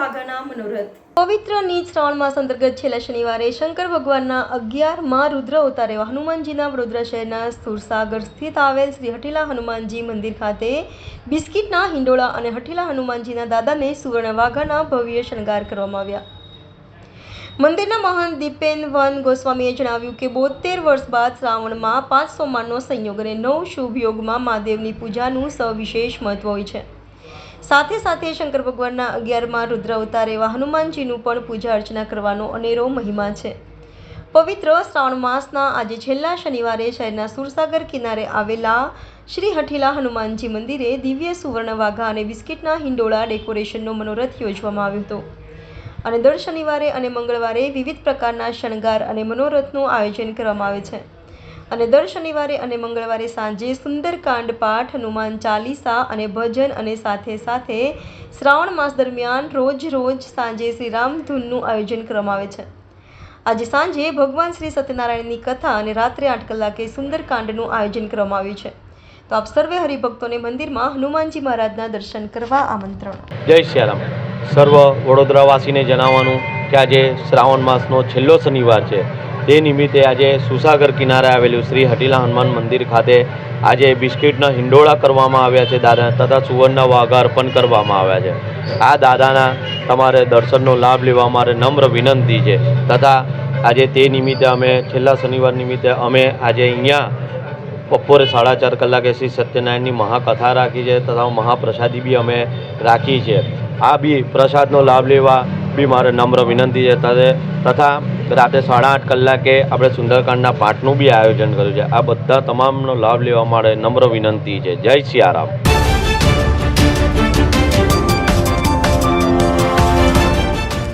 વાઘાના મનોરથ પવિત્ર નીચ શ્રાવણ માસ અંતર્ગત છેલ્લા શનિવારે શંકર ભગવાનના 11માં રુદ્ર અવતાર એવા હનુમાનજીના વડોદરા શહેરના સુરસાગર સ્થિત આવેલ શ્રી હઠીલા હનુમાનજી મંદિર ખાતે બિસ્કિટના હિંડોળા અને હઠીલા હનુમાનજીના દાદાને સુવર્ણ વાઘાના ભવ્ય શણગાર કરવામાં આવ્યા। મંદિરના મહંત દીપેન ગોસ્વામીએ જણાવ્યું કે 72 વર્ષ બાદ શ્રાવણમાં 5 સોમવારનો સંયોગ અને 9 શુભ યોગમાં મહાદેવની પૂજાનું સવિશેષ મહત્વ હોય છે। સાથે સાથે શંકર ભગવાનના 11માં રુદ્ર અવતાર એવા હનુમાનજીનું પણ પૂજા અર્ચના કરવાનો અનેરો મહિમા છે। પવિત્ર શ્રાવણ માસના આજે છેલ્લા શનિવારે શહેરના સુરસાગર કિનારે આવેલા શ્રી હઠીલા હનુમાનજી મંદિરે દિવ્ય સુવર્ણ વાઘા અને બિસ્કિટના હિંડોળા ડેકોરેશનનો મનોરથ યોજવામાં આવ્યો હતો અને દર શનિવારે અને મંગળવારે વિવિધ પ્રકારના શણગાર અને મનોરથનું આયોજન કરવામાં આવે છે અને દર શનિવારે અને મંગળવારે સાંજે સુંદરકાંડ પાઠ, હનુમાન ચાલીસા અને ભજન અને સાથે સાથે શ્રાવણ માસ દરમિયાન રોજ સાંજે શ્રીરામ ધૂનનું આયોજન કરવામાં આવે છે। આજે સાંજે ભગવાન શ્રી સત્યનારાયણની કથા અને રાત્રે 8 કલાકે સુંદરકાંડનું આયોજન કરવામાં આવ્યું છે। તો આપ સર્વે હરિભક્તોને મંદિરમાં હનુમાનજી મહારાજના દર્શન કરવા આમંત્રણ। જય શ્યારામ। સર્વ વડોદરાવાસીને જણાવવાનું કે આજે શ્રાવણ માસનો છેલ્લો શનિવાર છે। તે નિમિત્તે આજે સુરસાગર કિનારે આવેલું શ્રી હઠીલા હનુમાન મંદિર ખાતે આજે બિસ્કિટના હિંડોળા કરવામાં આવ્યા છે દાદા તથા સુવર્ણના વાઘા અર્પણ કરવામાં આવ્યા છે। આ દાદાના તમારે દર્શનનો લાભ લેવા મારે નમ્ર વિનંતી છે તથા આજે તે નિમિત્તે અમે છેલ્લા શનિવાર નિમિત્તે અમે આજે અહીંયા બપોરે 4:30 કલાકે શ્રી સત્યનારાયણની મહાકથા રાખી છે તથા મહાપ્રસાદી બી અમે રાખી છે। આ બી પ્રસાદનો લાભ લેવા બી મારે નમ્ર વિનંતી છે તથા રાતે 8:30 કલાકે આપણે સુંદરકાંડના પાઠનું બી આયોજન કર્યું છે। આ બધા તમામનો લાભ લેવા માટે નમ્ર વિનંતી છે। જય સિયારામ।